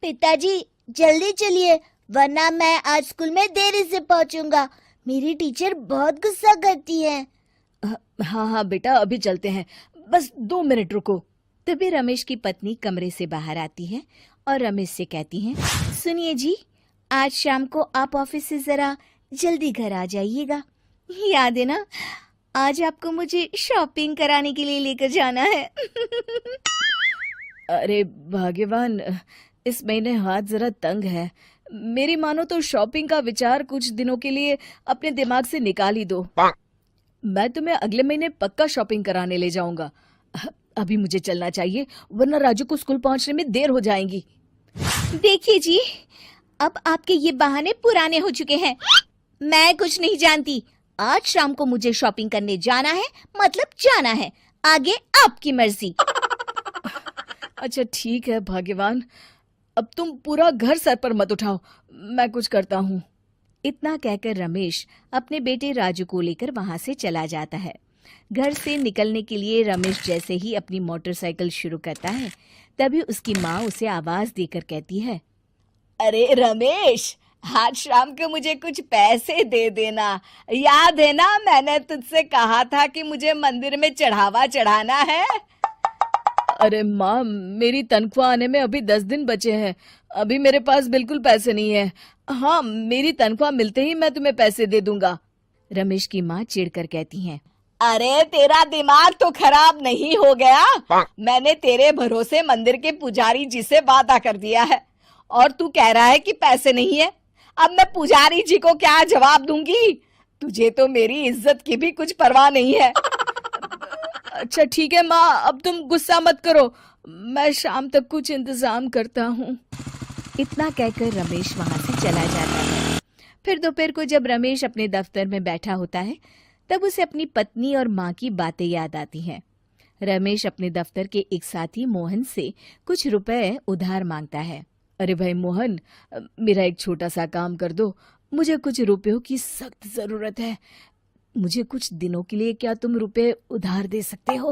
पिताजी जल्दी चलिए, वरना मैं आज स्कूल में देरी से पहुंचूंगा। मेरी टीचर बहुत गुस्सा करती है। हाँ हाँ बेटा, अभी चलते हैं, बस 2 मिनट रुको। तभी रमेश की पत्नी कमरे से बाहर आती है और रमेश से कहती है, सुनिए जी, आज शाम को आप ऑफिस से जरा जल्दी घर आ जाइएगा। याद है ना, आज आपको मुझे शॉपिंग कराने के लिए लेकर जाना है। अरे भाग्यवान, इस महीने हाथ जरा तंग है। मेरी मानो तो शॉपिंग का विचार कुछ दिनों के लिए अपने दिमाग से निकाल ही दो। मैं तुम्हें अगले महीने पक्का शॉपिंग कराने ले जाऊंगा। अभी मुझे चलना चाहिए, वरना राजू को स्कूल पहुंचने में देर हो जाएगी। देखिए जी, अब आपके ये बहाने पुराने हो चुके हैं। मैं कुछ नहीं जानती। आज शाम को मुझे शॉपिंग करने जाना है, मतलब जाना है। आगे आपकी मर्जी। अच्छा ठीक है भाग्यवान, अब तुम पूरा घर सर पर मत उठाओ, मैं कुछ करता हूँ। इतना कहकर रमेश अपने बेटे राजू को लेकर वहां से चला जाता है। घर से निकलने के लिए रमेश जैसे ही अपनी मोटरसाइकिल शुरू करता है, तभी उसकी माँ उसे आवाज देकर कहती है, अरे रमेश, आज शाम को मुझे कुछ पैसे दे देना। याद है ना, मैंने तुझसे कहा था कि मुझे मंदिर में चढ़ावा चढ़ाना है। अरे माँ, मेरी तनख्वाह आने में अभी 10 दिन बचे हैं। अभी मेरे पास बिल्कुल पैसे नहीं है। हाँ, मेरी तनख्वाह मिलते ही मैं तुम्हें पैसे दे दूंगा। रमेश की माँ चिढ़कर कहती हैं, अरे तेरा दिमाग तो खराब नहीं हो गया? मैंने तेरे भरोसे मंदिर के पुजारी जी से वादा कर दिया है और तू कह रहा है कि पैसे नहीं है। अब मैं पुजारी जी को क्या जवाब दूंगी? तुझे तो मेरी इज्जत की भी कुछ परवाह नहीं है। अच्छा ठीक है माँ, अब तुम गुस्सा मत करो, मैं शाम तक कुछ इंतजाम करता हूँ। इतना कहकर रमेश वहां से चला जाता है। फिर दोपहर को जब रमेश अपने दफ्तर में बैठा होता है, तब उसे अपनी पत्नी और माँ की बातें याद आती हैं। रमेश अपने दफ्तर के एक साथी मोहन से कुछ रुपए उधार मांगता है। अरे भाई मोहन, मेरा एक छोटा सा काम कर दो, मुझे कुछ रुपयों की सख्त जरूरत है। मुझे कुछ दिनों के लिए क्या तुम रुपए उधार दे सकते हो?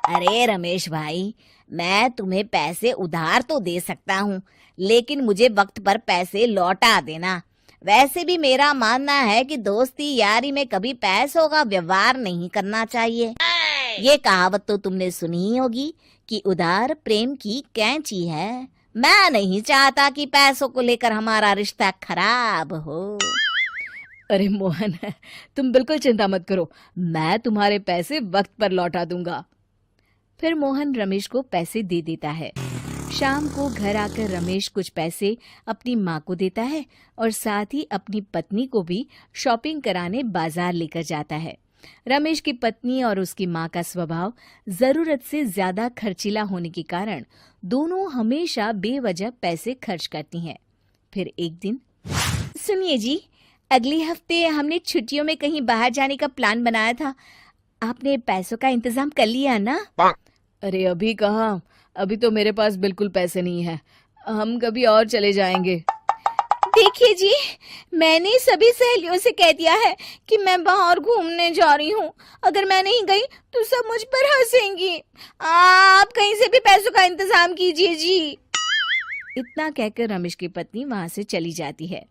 अरे रमेश भाई, मैं तुम्हें पैसे उधार तो दे सकता हूँ, लेकिन मुझे वक्त पर पैसे लौटा देना। वैसे भी मेरा मानना है कि दोस्ती यारी में कभी पैसों का व्यवहार नहीं करना चाहिए। ये कहावत तो तुमने सुनी ही होगी कि उधार प्रेम की कैंची है। मैं नहीं चाहता कि पैसों को लेकर हमारा रिश्ता खराब हो। अरे मोहन, तुम बिल्कुल चिंता मत करो, मैं तुम्हारे पैसे वक्त पर लौटा दूंगा। फिर मोहन रमेश को पैसे दे देता है। शाम को घर आकर रमेश कुछ पैसे अपनी माँ को देता है और साथ ही अपनी पत्नी को भी शॉपिंग कराने बाजार लेकर जाता है। रमेश की पत्नी और उसकी माँ का स्वभाव जरूरत से ज्यादा खर्चीला होने के कारण दोनों हमेशा बेवजह पैसे खर्च करती हैं। फिर एक दिन, सुनिए जी, अगले हफ्ते हमने छुट्टियों में कहीं बाहर जाने का प्लान बनाया था। आपने पैसों का इंतजाम कर लिया ना? अरे अभी कहाँ, अभी तो मेरे पास बिल्कुल पैसे नहीं है। हम कभी और चले जाएंगे। देखिए जी, मैंने सभी सहेलियों से कह दिया है कि मैं बाहर घूमने जा रही हूँ। अगर मैं नहीं गई तो सब मुझ पर हंसेंगी। आप कहीं से भी पैसों का इंतजाम कीजिए जी। इतना कहकर रमेश की पत्नी वहां से चली जाती है।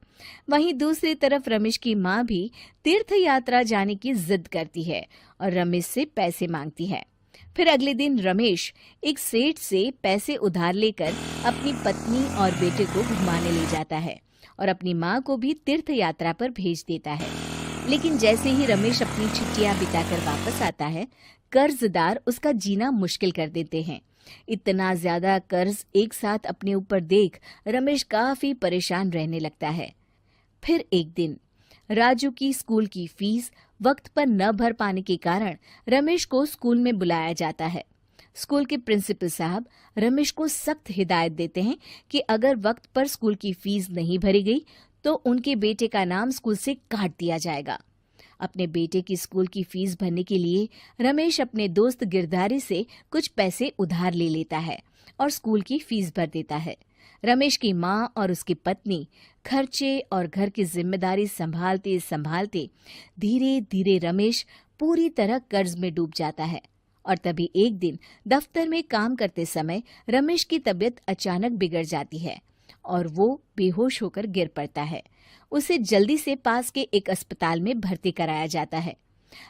वहीं दूसरी तरफ रमेश की माँ भी तीर्थ यात्रा जाने की जिद करती है और रमेश से पैसे मांगती है। फिर अगले दिन रमेश एक सेठ से पैसे उधार लेकर अपनी पत्नी और बेटे को घुमाने ले जाता है और अपनी माँ को भी तीर्थ यात्रा पर भेज देता है। लेकिन जैसे ही रमेश अपनी छुट्टियां बिताकर वापस आता है, कर्जदार उसका जीना मुश्किल कर देते हैं। इतना ज्यादा कर्ज एक साथ अपने ऊपर देख रमेश काफी परेशान रहने लगता है। फिर एक दिन राजू की स्कूल की फीस वक्त पर न भर पाने के कारण रमेश को स्कूल में बुलाया जाता है। स्कूल के प्रिंसिपल साहब रमेश को सख्त हिदायत देते हैं कि अगर वक्त पर स्कूल की फीस नहीं भरी गई तो उनके बेटे का नाम स्कूल से काट दिया जाएगा। अपने बेटे की स्कूल की फीस भरने के लिए रमेश अपने दोस्त गिरधारी से कुछ पैसे उधार ले लेता है और स्कूल की फीस भर देता है। रमेश की माँ और उसकी पत्नी खर्चे और घर की जिम्मेदारी संभालते संभालते धीरे धीरे रमेश पूरी तरह कर्ज में डूब जाता है। और तभी एक दिन दफ्तर में काम करते समय रमेश की तबीयत अचानक बिगड़ जाती है और वो बेहोश होकर गिर पड़ता है। उसे जल्दी से पास के एक अस्पताल में भर्ती कराया जाता है।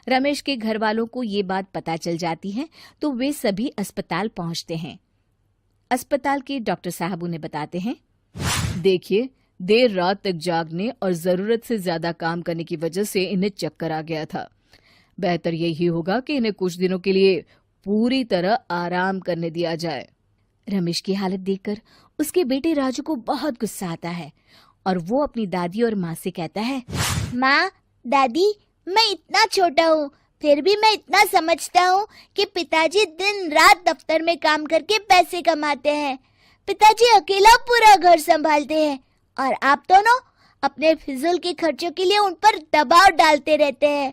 रमेश के घर वालों को ये बात पता चल जाती है तो वे सभी अस्पताल पहुंचते हैं। अस्पताल के डॉक्टर साहब उन्हें बताते हैं, देखिए, देर रात तक जागने और जरूरत से ज्यादा काम करने की वजह से इन्हें चक्कर आ गया था। बेहतर यही होगा कि इन्हें कुछ दिनों के लिए पूरी तरह आराम करने दिया जाए। रमेश की हालत देखकर उसके बेटे राजू को बहुत गुस्सा आता है और वो अपनी दादी और माँ से कहता है, माँ, दादी, मैं इतना छोटा हूँ, फिर भी मैं इतना समझता हूँ कि पिताजी दिन रात दफ्तर में काम करके पैसे कमाते हैं। पिताजी अकेला पूरा घर संभालते हैं और आप दोनों अपने फिजूल के खर्चों के लिए उन पर दबाव डालते रहते हैं।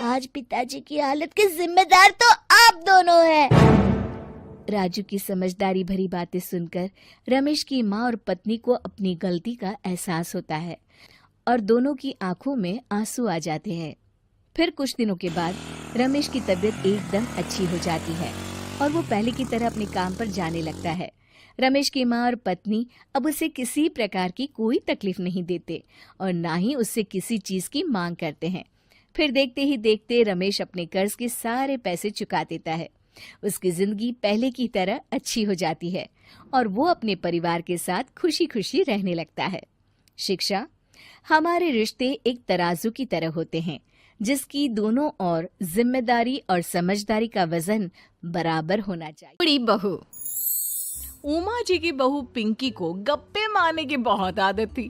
आज पिताजी की हालत के जिम्मेदार तो आप दोनों हैं। राजू की समझदारी भरी बातें सुनकर रमेश की माँ और पत्नी को अपनी गलती का एहसास होता है और दोनों की आंखों में आंसू आ जाते हैं। फिर कुछ दिनों के बाद रमेश की तबीयत एकदम अच्छी हो जाती है और वो पहले की तरह अपने काम पर जाने लगता है। रमेश की माँ और पत्नी अब उसे किसी प्रकार की कोई तकलीफ नहीं देते और ना ही उससे किसी चीज की मांग करते हैं। फिर देखते ही देखते रमेश अपने कर्ज के सारे पैसे चुका देता है। उसकी जिंदगी पहले की तरह अच्छी हो जाती है और वो अपने परिवार के साथ खुशी खुशी रहने लगता है। शिक्षा, हमारे रिश्ते एक तराजू की तरह होते हैं जिसकी दोनों ओर जिम्मेदारी और समझदारी का वजन बराबर होना चाहिए। बड़ी बहू उमा जी की बहू पिंकी को गप्पे मारने की बहुत आदत थी।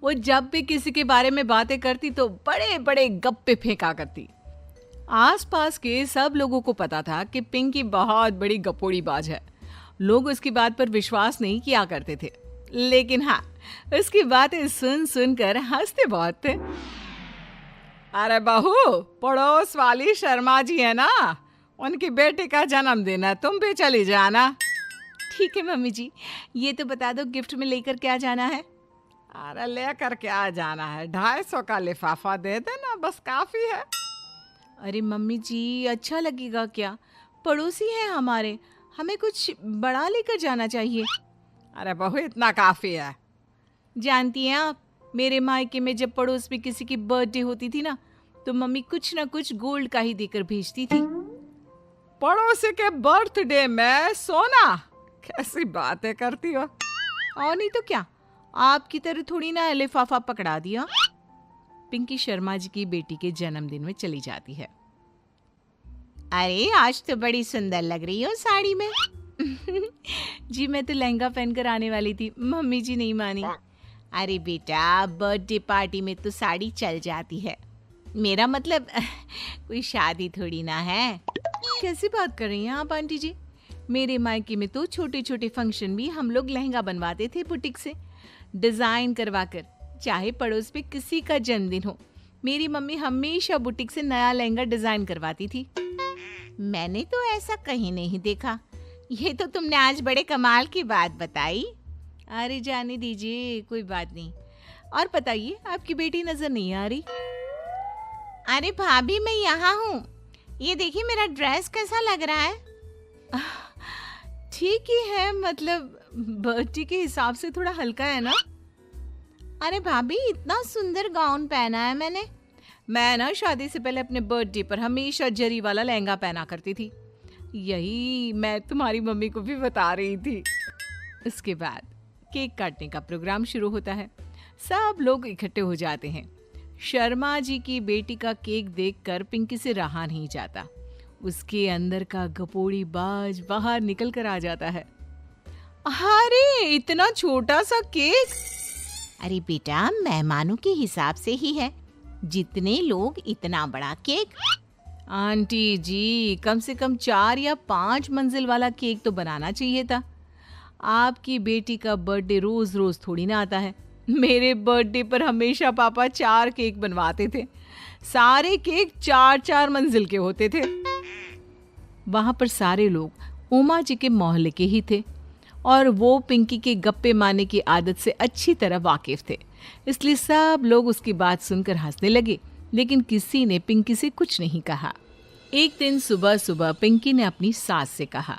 वो जब भी किसी के बारे में बातें करती तो बड़े बड़े गप्पे फेंका करती। आसपास के सब लोगों को पता था कि पिंकी बहुत बड़ी गपोड़ी बाज है। लोग उसकी बात पर विश्वास नहीं किया करते थे, लेकिन हाँ, उसकी बातें सुन सुनकर हंसते बहुत थे। अरे बहू, पड़ोस वाली शर्मा जी है ना, उनकी बेटी का जन्मदिन है, तुम भी चली जाना। ठीक है मम्मी जी, ये तो बता दो गिफ्ट में लेकर क्या जाना है? अरे लेकर क्या जाना है, 250 का लिफाफा दे देना, बस काफी है। अरे मम्मी जी, अच्छा लगेगा क्या? पड़ोसी हैं हमारे, हमें कुछ बड़ा लेकर जाना चाहिए। अरे बहू, इतना काफी है। जानती हैं आप, मेरे मायके में जब पड़ोस में किसी की बर्थडे होती थी ना, तो मम्मी कुछ ना कुछ गोल्ड का ही देकर भेजती थी। पड़ोसी के बर्थडे में सोना? कैसी बातें करती हो। और नहीं तो क्या, आपकी तरह थोड़ी ना लिफाफा पकड़ा दिया। पिंकी शर्मा जी की बेटी के जन्मदिन में चली जाती है। अरे आज तो बड़ी सुंदर लग रही हो साड़ी में। जी मैं तो लहंगा पहनकर आने वाली थी, मम्मी जी नहीं मानी। अरे बेटा, बर्थडे पार्टी में तो साड़ी चल जाती है, मेरा मतलब कोई शादी थोड़ी ना है। कैसी बात कर रही हैं आप आंटी जी? मेरे मायके में तो छोटे छोटे फंक्शन भी हम लोग लहंगा बनवाते थे बुटीक से, डिजाइन करवाकर। चाहे पड़ोस में किसी का जन्मदिन हो, मेरी मम्मी हमेशा बुटीक से नया लहंगा डिजाइन करवाती थी। मैंने तो ऐसा कहीं नहीं देखा। ये तो तुमने आज बड़े कमाल की बात बताई। अरे जाने दीजिए, कोई बात नहीं। और बताइए, आपकी बेटी नजर नहीं आ रही? अरे भाभी, मैं यहाँ हूँ। ये देखिए मेरा ड्रेस कैसा लग रहा है। ठीक ही है, मतलब बर्थडे के हिसाब से थोड़ा हल्का है ना। अरे भाभी, इतना सुंदर गाउन पहना है मैंने। मैं ना शादी से पहले अपने बर्थडे पर हमेशा जरी वाला लहंगा पहना करती थी। यही मैं तुम्हारी मम्मी को भी बता रही थी। इसके बाद केक काटने का प्रोग्राम शुरू होता है। सब लोग इकट्ठे हो जाते हैं। शर्मा जी की बेटी का केक देखकर पिंकी से रहा नहीं जाता। उसके अंदर का गपोड़ी बाज बाहर निकल कर आ जाता है। अरे इतना छोटा सा केक! अरे बेटा, मेहमानों के हिसाब से ही है, जितने लोग इतना बड़ा केक। आंटी जी, कम से कम 4 या 5 मंजिल वाला केक तो बनाना चाहिए था। आपकी बेटी का बर्थडे रोज रोज थोड़ी ना आता है। मेरे बर्थडे पर हमेशा पापा 4 केक बनवाते थे। सारे केक 4-4 मंजिल के होते थे। वहां पर सारे लोग उमा जी के मोहल्ले के ही थे और वो पिंकी के गप्पे मारने की आदत से अच्छी तरह वाकिफ थे, इसलिए सब लोग उसकी बात सुनकर हंसने लगे, लेकिन किसी ने पिंकी से कुछ नहीं कहा। एक दिन सुबह सुबह पिंकी ने अपनी सास से कहा,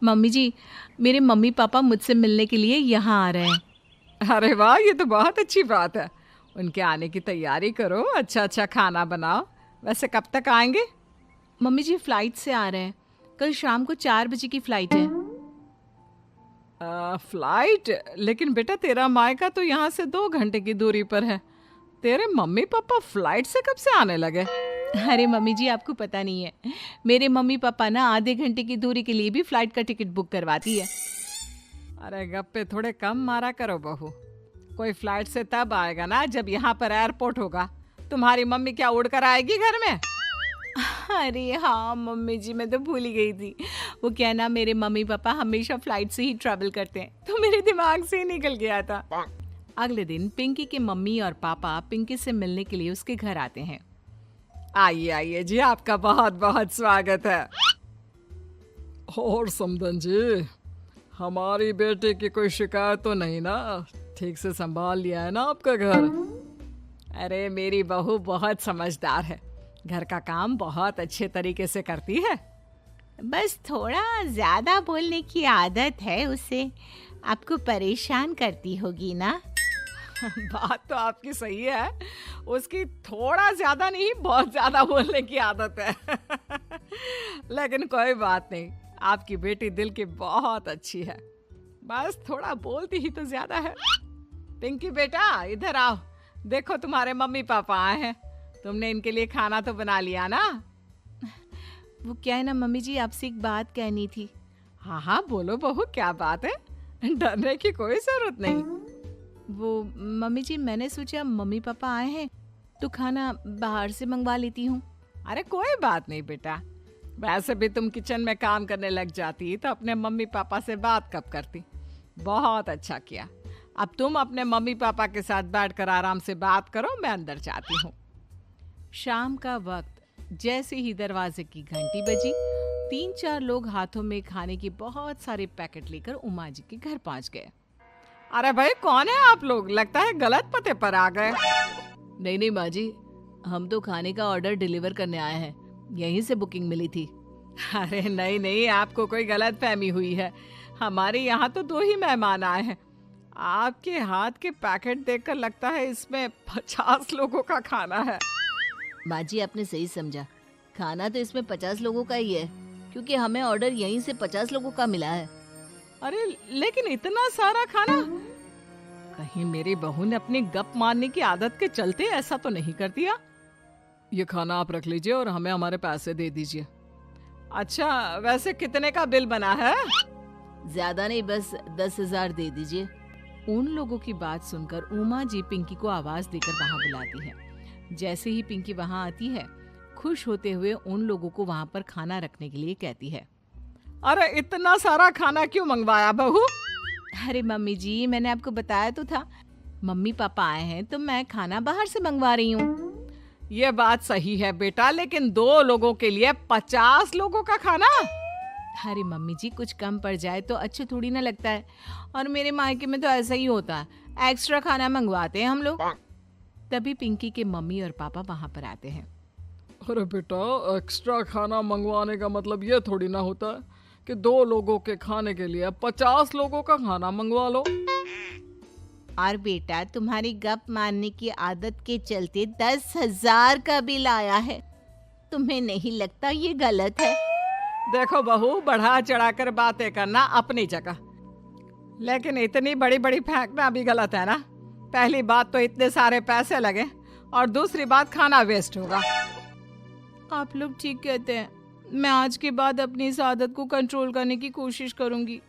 मम्मी जी, मेरे मम्मी पापा मुझसे मिलने के लिए यहाँ आ रहे हैं। अरे वाह, ये तो बहुत अच्छी बात है। उनके आने की तैयारी करो, अच्छा अच्छा खाना बनाओ। वैसे कब तक आएंगे? मम्मी जी फ्लाइट से आ रहे हैं, कल शाम को 4 बजे की फ्लाइट है। फ्लाइट? लेकिन बेटा तेरा मायका तो यहाँ से 2 घंटे की दूरी पर है। तेरे मम्मी पापा फ्लाइट से कब से आने लगे? अरे मम्मी जी आपको पता नहीं है, मेरे मम्मी पापा ना आधे घंटे की दूरी के लिए भी फ्लाइट का टिकट बुक करवाती है। अरे गप्पे थोड़े कम मारा करो बहू। कोई फ्लाइट से तब आएगा ना जब यहाँ पर एयरपोर्ट होगा। तुम्हारी मम्मी क्या उड़कर आएगी घर में? अरे हाँ मम्मी जी, मैं तो भूल ही गई थी। वो क्या ना, मेरे मम्मी पापा हमेशा फ्लाइट से ही ट्रैवल करते हैं, तो मेरे दिमाग से ही निकल गया था। अगले दिन पिंकी के मम्मी और पापा पिंकी से मिलने के लिए उसके घर आते हैं। आइए आइए जी, आपका बहुत बहुत स्वागत है। और समदन जी, हमारी बेटे की कोई शिकायत तो नहीं ना? ठीक से संभाल लिया है ना आपका घर? अरे मेरी बहू बहुत समझदार है, घर का काम बहुत अच्छे तरीके से करती है। बस थोड़ा ज्यादा बोलने की आदत है उसे, आपको परेशान करती होगी ना? बात तो आपकी सही है, उसकी थोड़ा ज्यादा नहीं बहुत ज्यादा बोलने की आदत है। लेकिन कोई बात नहीं, आपकी बेटी दिल की बहुत अच्छी है, बस थोड़ा बोलती ही तो ज्यादा है। पिंकी बेटा इधर आओ, देखो तुम्हारे मम्मी पापा आए हैं। तुमने इनके लिए खाना तो बना लिया ना? वो क्या है ना मम्मी जी, आपसे एक बात कहनी थी। हाँ हाँ बोलो बहू, क्या बात है? डरने की कोई जरूरत नहीं। वो मम्मी जी, मैंने सोचा मम्मी पापा आए हैं तो खाना बाहर से मंगवा लेती हूँ। अरे कोई बात नहीं बेटा, वैसे भी तुम किचन में काम करने लग जाती तो अपने मम्मी पापा से बात कब करती। बहुत अच्छा किया। अब तुम अपने मम्मी पापा के साथ बैठकर आराम से बात करो, मैं अंदर जाती हूँ। शाम का वक्त, जैसे ही दरवाजे की घंटी बजी, 3-4 लोग हाथों में खाने के बहुत सारे पैकेट लेकर उमा जी के घर पहुंच गए। अरे भाई कौन है आप लोग? लगता है गलत पते पर आ गए। नहीं नहीं माँ जी, हम तो खाने का ऑर्डर डिलीवर करने आए हैं, यहीं से बुकिंग मिली थी। अरे नहीं नहीं, आपको कोई गलत फहमी हुई है। हमारे यहाँ तो 2 ही मेहमान आए हैं। आपके हाथ के पैकेट देखकर लगता है इसमें 50 लोगों का खाना है। माँ जी आपने सही समझा, खाना तो इसमें 50 लोगों का ही है, क्योंकि हमें ऑर्डर यहीं से 50 लोगों का मिला है। अरे लेकिन इतना सारा खाना? कहीं मेरी बहू ने अपनी गप मारने की आदत के चलते ऐसा तो नहीं कर दिया? ये खाना आप रख लीजिए और हमें हमारे पैसे दे दीजिए। अच्छा वैसे कितने का बिल बना है? ज्यादा नहीं, बस 10,000 दे दीजिए। उन लोगों की बात सुनकर उमा जी पिंकी को आवाज देकर वहां बुलाती है। जैसे ही पिंकी वहां आती है, खुश होते हुए उन लोगों को वहां पर खाना रखने के लिए कहती है। अरे इतना सारा खाना क्यों मंगवाया बहू? अरे मम्मी जी, मैंने आपको बताया तो था, मम्मी पापा आए हैं तो मैं खाना बाहर से मंगवा रही हूँ। ये बात सही है बेटा, लेकिन 2 लोगों के लिए 50 लोगों का खाना? अरे मम्मी जी, कुछ कम पड़ जाए तो अच्छा थोड़ी ना लगता है, और मेरे मायके में तो ऐसा ही होता है, एक्स्ट्रा खाना मंगवाते हैं हम लोग। तभी पिंकी के मम्मी और पापा वहां पर आते हैं। अरे बेटा, एक्स्ट्रा खाना मंगवाने का मतलब ये थोड़ी ना होता है कि 2 लोगों के खाने के लिए 50 लोगों का खाना मंगवा लो। और बेटा, तुम्हारी गप मारने की आदत के चलते 10,000 का बिल आया है, तुम्हें नहीं लगता ये गलत है? देखो बहू, बढ़ा चढ़ाकर बातें करना अपनी जगह, लेकिन इतनी बड़ी बड़ी फेंकना भी गलत है ना। पहली बात तो इतने सारे पैसे लगे, और दूसरी बात खाना वेस्ट होगा। आप लोग ठीक कहते हैं, मैं आज के बाद अपनी इस आदत को कंट्रोल करने की कोशिश करूंगी।